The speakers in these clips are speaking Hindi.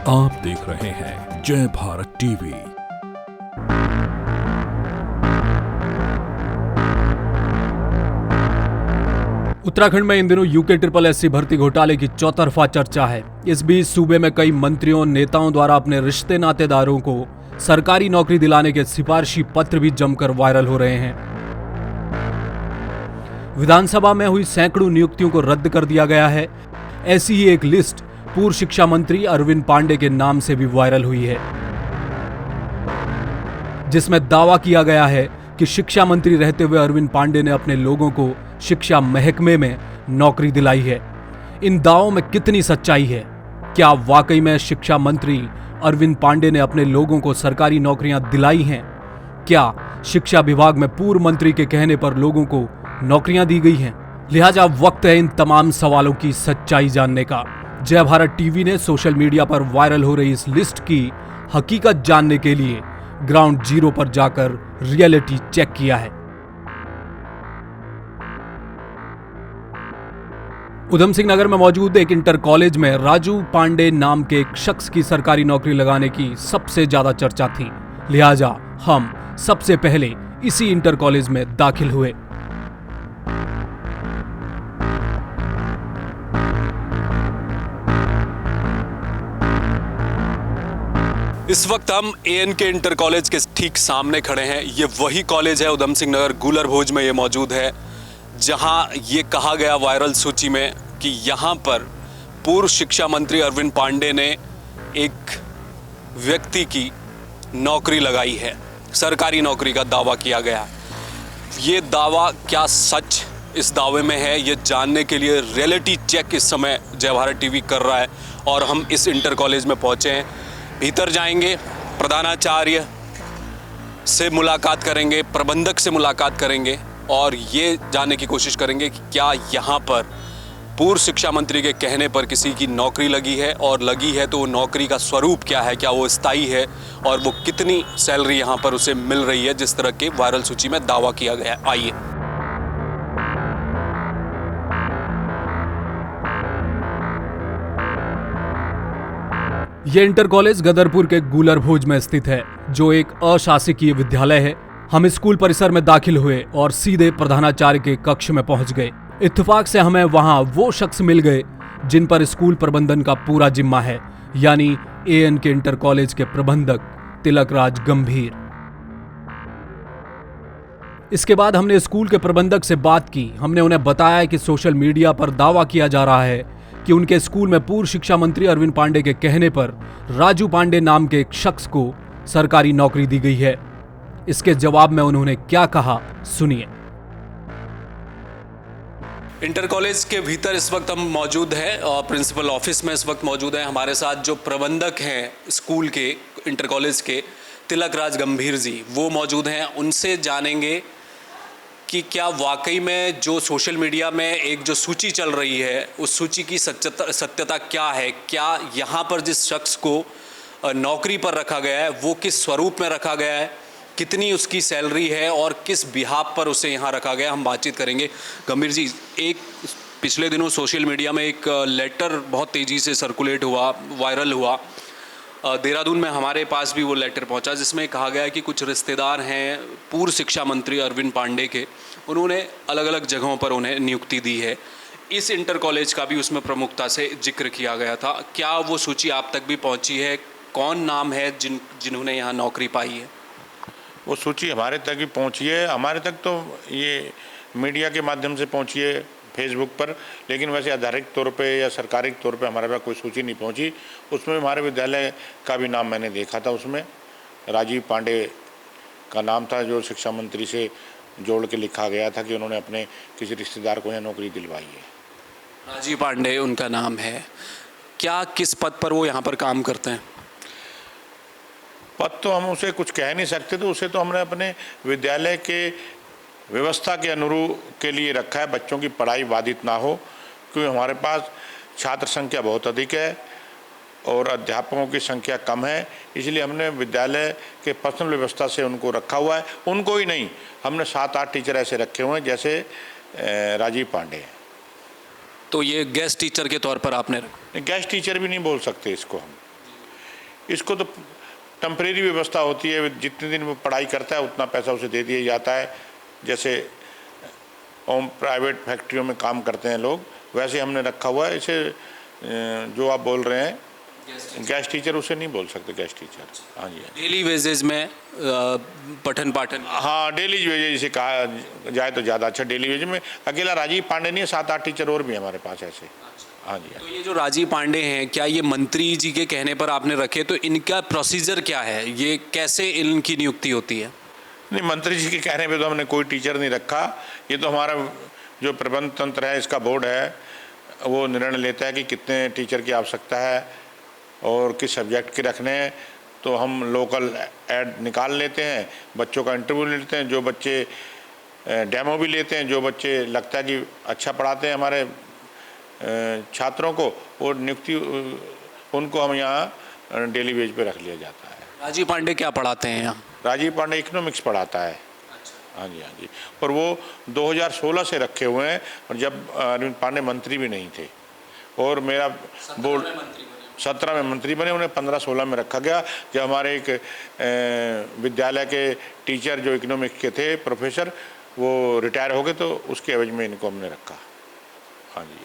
आप देख रहे हैं जय भारत टीवी। उत्तराखंड में इन दिनों UKSS भर्ती घोटाले की चौतरफा चर्चा है। इस बीच सूबे में कई मंत्रियों नेताओं द्वारा अपने रिश्ते नातेदारों को सरकारी नौकरी दिलाने के सिफारिशी पत्र भी जमकर वायरल हो रहे हैं। विधानसभा में हुई सैकड़ों नियुक्तियों को रद्द कर दिया गया है। ऐसी ही एक लिस्ट पूर्व शिक्षा मंत्री अरविंद पांडे के नाम से भी वायरल हुई है, जिसमें दावा किया गया है कि शिक्षा मंत्री रहते हुए अरविंद पांडे ने अपने लोगों को शिक्षा महकमे में नौकरी दिलाई है। इन दावों में कितनी सच्चाई है? क्या वाकई में शिक्षा मंत्री अरविंद पांडे ने अपने लोगों को सरकारी नौकरियां दिलाई हैं? क्या शिक्षा विभाग में पूर्व मंत्री के कहने पर लोगों को नौकरियां दी गई हैं? लिहाजा वक्त है इन तमाम सवालों की सच्चाई जानने का। जय भारत टीवी ने सोशल मीडिया पर वायरल हो रही इस लिस्ट की हकीकत जानने के लिए ग्राउंड जीरो पर जाकर रियलिटी चेक किया है। उधम सिंह नगर में मौजूद एक इंटर कॉलेज में राजू पांडे नाम के एक शख्स की सरकारी नौकरी लगाने की सबसे ज्यादा चर्चा थी। लिहाजा हम सबसे पहले इसी इंटर कॉलेज में दाखिल हुए। इस वक्त हम ANK इंटर कॉलेज के ठीक सामने खड़े हैं। ये वही कॉलेज है उधम सिंह नगर गूलर भोज में ये मौजूद है, जहां ये कहा गया वायरल सूची में कि यहां पर पूर्व शिक्षा मंत्री अरविंद पांडे ने एक व्यक्ति की नौकरी लगाई है, सरकारी नौकरी का दावा किया गया। ये दावा क्या सच इस दावे में है, ये जानने के लिए रियलिटी चेक इस समय जय भारत टीवी कर रहा है और हम इस इंटर कॉलेज में पहुंचे हैं। भीतर जाएंगे, प्रधानाचार्य से मुलाकात करेंगे, प्रबंधक से मुलाकात करेंगे और ये जानने की कोशिश करेंगे कि क्या यहाँ पर पूर्व शिक्षा मंत्री के कहने पर किसी की नौकरी लगी है, और लगी है तो वो नौकरी का स्वरूप क्या है, क्या वो स्थायी है और वो कितनी सैलरी यहाँ पर उसे मिल रही है जिस तरह के वायरल सूची में दावा किया गया। आइए। यह इंटर कॉलेज गदरपुर के गूलर भोज में स्थित है, जो एक अशासकीय विद्यालय है। हम स्कूल परिसर में दाखिल हुए और सीधे प्रधानाचार्य के कक्ष में पहुंच गए। इत्तेफाक से हमें वहां वो शख्स मिल गए जिन पर स्कूल प्रबंधन का पूरा जिम्मा है, यानी ANK इंटर कॉलेज के प्रबंधक तिलकराज गंभीर। इसके बाद हमने स्कूल के प्रबंधक से बात की। हमने उन्हें बताया कि सोशल मीडिया पर दावा किया जा रहा है कि उनके स्कूल में पूर्व शिक्षा मंत्री अरविंद पांडे के कहने पर राजू पांडे नाम के एक शख्स को सरकारी नौकरी दी गई है। इसके जवाब में उन्होंने क्या कहा, सुनिए। इंटर कॉलेज के भीतर इस वक्त हम मौजूद हैं और प्रिंसिपल ऑफिस में इस वक्त मौजूद हैं। हमारे साथ जो प्रबंधक हैं स्कूल के, इंटर कॉलेज के, तिलकराज गंभीर जी, वो मौजूद हैं। उनसे जानेंगे कि क्या वाकई में जो सोशल मीडिया में एक जो सूची चल रही है उस सूची की सत्यता क्या है। क्या यहाँ पर जिस शख्स को नौकरी पर रखा गया है वो किस स्वरूप में रखा गया है, कितनी उसकी सैलरी है और किस बिहाफ पर उसे यहाँ रखा गया, हम बातचीत करेंगे। गंभीर जी, एक पिछले दिनों सोशल मीडिया में एक लेटर बहुत तेज़ी से सर्कुलेट हुआ, वायरल हुआ। देहरादून में हमारे पास भी वो लेटर पहुंचा जिसमें कहा गया कि कुछ रिश्तेदार हैं पूर्व शिक्षा मंत्री अरविंद पांडे के, उन्होंने अलग अलग जगहों पर उन्हें नियुक्ति दी है। इस इंटर कॉलेज का भी उसमें प्रमुखता से जिक्र किया गया था। क्या वो सूची आप तक भी पहुंची है? कौन नाम है जिन्होंने यहाँ नौकरी पाई है? वो सूची हमारे तक भी पहुंची है। हमारे तक तो ये मीडिया के माध्यम से पहुंची है, फेसबुक पर, लेकिन वैसे आधारिक तौर पे या सरकारी तौर पे हमारे पास कोई सूची नहीं पहुंची। उसमें हमारे विद्यालय का भी नाम मैंने देखा था, उसमें राजीव पांडे का नाम था जो शिक्षा मंत्री से जोड़ के लिखा गया था कि उन्होंने अपने किसी रिश्तेदार को यहाँ नौकरी दिलवाई है। राजीव पांडे उनका नाम है। क्या किस पद पर वो यहाँ पर काम करते हैं? पद तो हम उसे कुछ कह नहीं सकते, तो उसे तो हमने अपने विद्यालय के व्यवस्था के अनुरूप के लिए रखा है, बच्चों की पढ़ाई बाधित ना हो, क्योंकि हमारे पास छात्र संख्या बहुत अधिक है और अध्यापकों की संख्या कम है, इसलिए हमने विद्यालय के पर्सनल व्यवस्था से उनको रखा हुआ है। उनको ही नहीं, हमने 7-8 टीचर ऐसे रखे हुए हैं जैसे राजीव पांडे। तो ये गेस्ट टीचर के तौर पर आपने रखा? गेस्ट टीचर भी नहीं बोल सकते इसको हम, इसको तो टेम्परेरी व्यवस्था होती है, जितने दिन वो पढ़ाई करता है उतना पैसा उसे दे दिया जाता है। जैसे होम प्राइवेट फैक्ट्रियों में काम करते हैं लोग, वैसे हमने रखा हुआ है इसे। जो आप बोल रहे हैं गैस टीचर, उसे नहीं बोल सकते गैस टीचर। हाँ जी, डेली वेजेज में पठन पाठन। हाँ, डेली वेजेज जिसे कहा जाए तो ज़्यादा अच्छा। डेली वेज में अकेला राजीव पांडे नहीं है, 7-8 टीचर और भी हमारे पास ऐसे। हाँ जी। तो ये जो राजीव पांडे हैं, क्या ये मंत्री जी के कहने पर आपने रखे? तो इनका प्रोसीजर क्या है, ये कैसे इनकी नियुक्ति होती है? नहीं, मंत्री जी के कहने पे तो हमने कोई टीचर नहीं रखा। ये तो हमारा जो प्रबंध तंत्र है, इसका बोर्ड है, वो निर्णय लेता है कि कितने टीचर की आवश्यकता है और किस सब्जेक्ट के रखने हैं। तो हम लोकल ऐड निकाल लेते हैं, बच्चों का इंटरव्यू लेते हैं, जो बच्चे डेमो भी लेते हैं, जो बच्चे लगता है कि अच्छा पढ़ाते हैं हमारे छात्रों को, वो नियुक्ति उनको हम यहाँ डेली वेज पे रख लिया जाता है। राजीव पांडे क्या पढ़ाते हैं यहाँ? राजीव पांडे इकोनॉमिक्स पढ़ाता है। हाँ जी, हाँ जी। और वो 2016 से रखे हुए हैं, और जब अरविंद पांडे मंत्री भी नहीं थे। और मेरा बोर्ड 17 में मंत्री बने, उन्हें 15-16 में रखा गया। जब हमारे एक विद्यालय के टीचर जो इकोनॉमिक्स के थे, प्रोफेसर, वो रिटायर हो गए, तो उसके एवज में इनको हमने रखा। हाँ जी।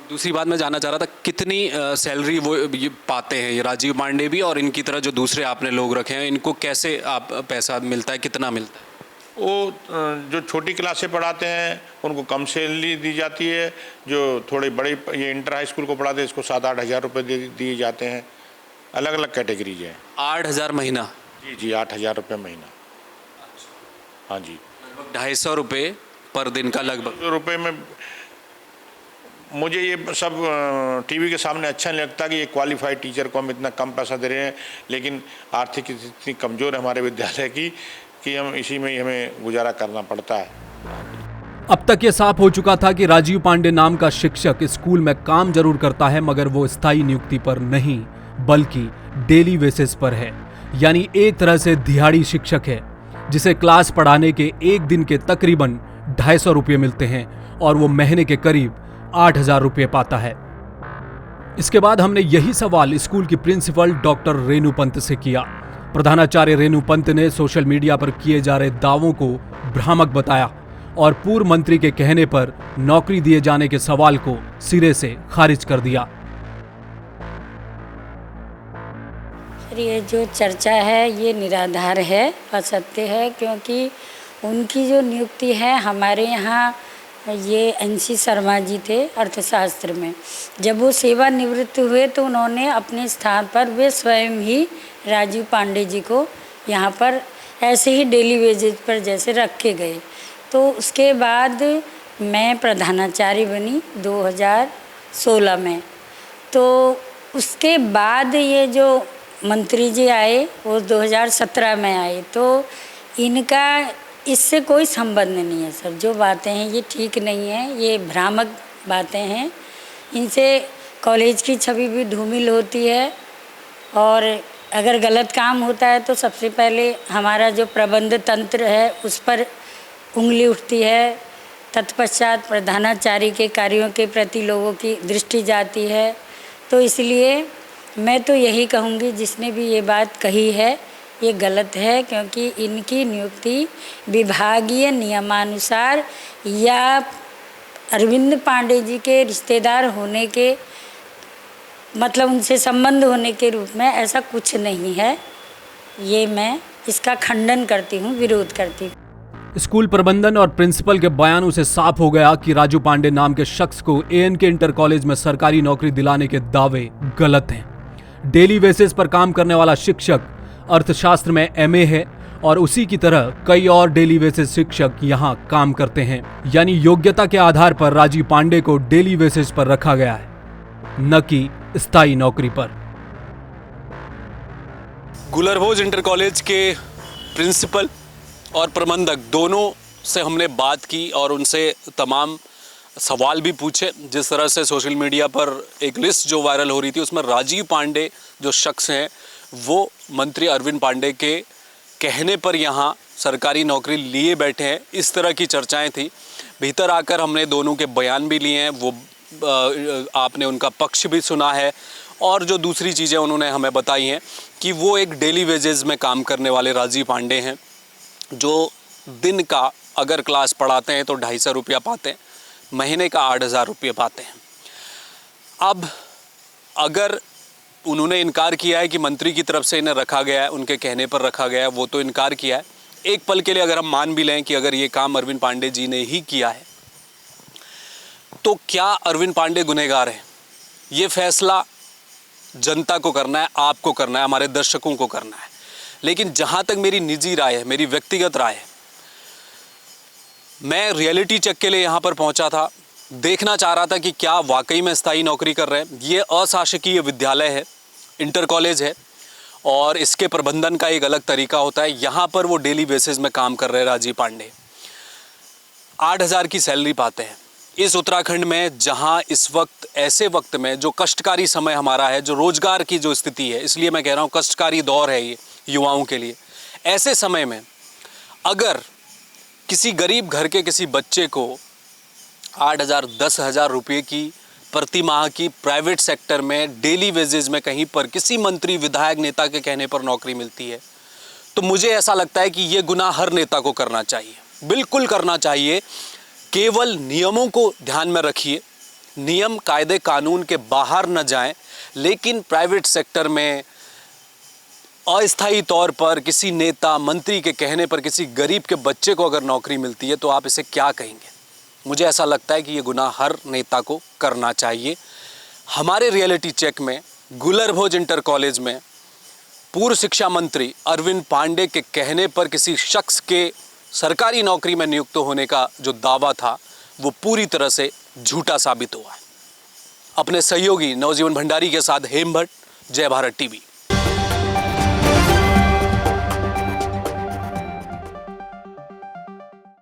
दूसरी बात मैं जानना चाह रहा था, कितनी सैलरी वो ये पाते हैं, ये राजीव पांडे भी और इनकी तरह जो दूसरे आपने लोग रखे हैं, इनको कैसे आप पैसा मिलता है, कितना मिलता है? वो जो छोटी क्लासें पढ़ाते हैं उनको कम सैलरी दी जाती है। जो थोड़े बड़े, ये इंटर हाई स्कूल को पढ़ाते हैं, इसको 7-8 हज़ार रुपये दिए जाते हैं। अलग अलग कैटेगरीज हैं। 8,000 महीना? जी, 8,000 रुपये महीना। हाँ जी। 250 रुपये पर दिन का लगभग। रुपये में मुझे ये सब टीवी के सामने अच्छा नहीं लगता कि ये क्वालिफाइड टीचर को हम इतना कम पैसा दे रहे हैं, लेकिन आर्थिक स्थिति इतनी कमज़ोर है हमारे विद्यालय की कि हम इसी में ही हमें गुजारा करना पड़ता है। अब तक ये साफ हो चुका था कि राजीव पांडे नाम का शिक्षक स्कूल में काम जरूर करता है, मगर वो स्थायी नियुक्ति पर नहीं बल्कि डेली बेसिस पर है। यानी एक तरह से दिहाड़ी शिक्षक है, जिसे क्लास पढ़ाने के एक दिन के तकरीबन 250 रुपये मिलते हैं और वो महीने के करीब 8,000 रुपये पाता है। इसके बाद हमने यही सवाल स्कूल की प्रिंसिपल डॉक्टर रेणु पंत से किया। प्रधानाचार्य रेणु पंत ने सोशल मीडिया पर किए जा रहे दावों को भ्रामक बताया और पूर्व मंत्री के कहने पर नौकरी दिए जाने के सवाल को सिरे से खारिज कर दिया। ये जो चर्चा है ये निराधार है, असत्य है, क्योंकि उनकी जो नियुक्ति है हमारे यहाँ, ये NC शर्मा जी थे अर्थशास्त्र में। जब वो सेवानिवृत्त हुए तो उन्होंने अपने स्थान पर वे स्वयं ही राजीव पांडे जी को यहाँ पर ऐसे ही डेली वेजेज पर जैसे रखे गए। तो उसके बाद मैं प्रधानाचार्य बनी 2016 में। तो उसके बाद ये जो मंत्री जी आए वो 2017 में आए। तो इनका इससे कोई संबंध नहीं है सर। जो बातें हैं ये ठीक नहीं है, ये भ्रामक बातें हैं। इनसे कॉलेज की छवि भी धूमिल होती है, और अगर गलत काम होता है तो सबसे पहले हमारा जो प्रबंध तंत्र है उस पर उंगली उठती है। तत्पश्चात प्रधानाचार्य के कार्यों के प्रति लोगों की दृष्टि जाती है। तो इसलिए मैं तो यही कहूँगी, जिसने भी ये बात कही है ये गलत है, क्योंकि इनकी नियुक्ति विभागीय नियमानुसार या अरविंद पांडे जी के रिश्तेदार होने के मतलब उनसे संबंध होने के रूप में ऐसा कुछ नहीं है। ये मैं इसका खंडन करती हूँ, विरोध करती हूँ। स्कूल प्रबंधन और प्रिंसिपल के बयानों से साफ हो गया कि राजू पांडे नाम के शख्स को ANK इंटर कॉलेज में सरकारी नौकरी दिलाने के दावे गलत हैं। डेली बेसिस पर काम करने वाला शिक्षक अर्थशास्त्र में MA है और उसी की तरह कई और डेली बेसिस शिक्षक यहाँ काम करते हैं। यानी योग्यता के आधार पर राजीव पांडे को डेली बेसिस पर रखा गया है, न कि स्थायी नौकरी पर। गुलरभोज इंटर कॉलेज के प्रिंसिपल और प्रबंधक दोनों से हमने बात की और उनसे तमाम सवाल भी पूछे। जिस तरह से सोशल मीडिया पर एक लिस्ट जो वायरल हो रही थी उसमें राजीव पांडे जो शख्स हैं वो मंत्री अरविंद पांडे के कहने पर यहाँ सरकारी नौकरी लिए बैठे हैं, इस तरह की चर्चाएं थी। भीतर आकर हमने दोनों के बयान भी लिए हैं, वो आपने उनका पक्ष भी सुना है और जो दूसरी चीज़ें उन्होंने हमें बताई हैं कि वो एक डेली वेजेस में काम करने वाले राजीव पांडे हैं, जो दिन का अगर क्लास पढ़ाते हैं तो 250 रुपया पाते हैं, महीने का 8000 रुपये पाते हैं। अब अगर उन्होंने इनकार किया है कि मंत्री की तरफ से इन्हें रखा गया है, उनके कहने पर रखा गया है, वो तो इनकार किया है। एक पल के लिए अगर हम मान भी लें कि अगर ये काम अरविंद पांडे जी ने ही किया है, तो क्या अरविंद पांडे गुनहगार हैं? ये फैसला जनता को करना है, आपको करना है, हमारे दर्शकों को करना है। लेकिन जहाँ तक मेरी निजी राय है, मेरी व्यक्तिगत राय है, मैं रियलिटी चेक के लिए यहाँ पर पहुँचा था, देखना चाह रहा था कि क्या वाकई में स्थायी नौकरी कर रहे हैं। ये अशासकीय विद्यालय है, इंटर कॉलेज है, और इसके प्रबंधन का एक अलग तरीका होता है। यहाँ पर वो डेली बेसिस में काम कर रहे हैं राजीव पांडे, 8000 की सैलरी पाते हैं। इस उत्तराखंड में जहाँ इस वक्त, ऐसे वक्त में जो कष्टकारी समय हमारा है, जो रोजगार की जो स्थिति है, इसलिए मैं कह रहा हूँ कष्टकारी दौर है ये युवाओं के लिए, ऐसे समय में अगर किसी गरीब घर के किसी बच्चे को 8000 10,000 रुपये की प्रति माह की प्राइवेट सेक्टर में डेली वेजेस में कहीं पर किसी मंत्री, विधायक, नेता के कहने पर नौकरी मिलती है, तो मुझे ऐसा लगता है कि ये गुनाह हर नेता को करना चाहिए, बिल्कुल करना चाहिए। केवल नियमों को ध्यान में रखिए, नियम कायदे कानून के बाहर न जाएं, लेकिन प्राइवेट सेक्टर में अस्थायी तौर पर किसी नेता, मंत्री के कहने पर किसी गरीब के बच्चे को अगर नौकरी मिलती है तो आप इसे क्या कहेंगे? मुझे ऐसा लगता है कि ये गुनाह हर नेता को करना चाहिए। हमारे रियलिटी चेक में गुलरभोज इंटर कॉलेज में पूर्व शिक्षा मंत्री अरविंद पांडे के कहने पर किसी शख्स के सरकारी नौकरी में नियुक्त होने का जो दावा था, वो पूरी तरह से झूठा साबित हुआ है। अपने सहयोगी नवजीवन भंडारी के साथ हेम भट्ट, जय भारत टीवी।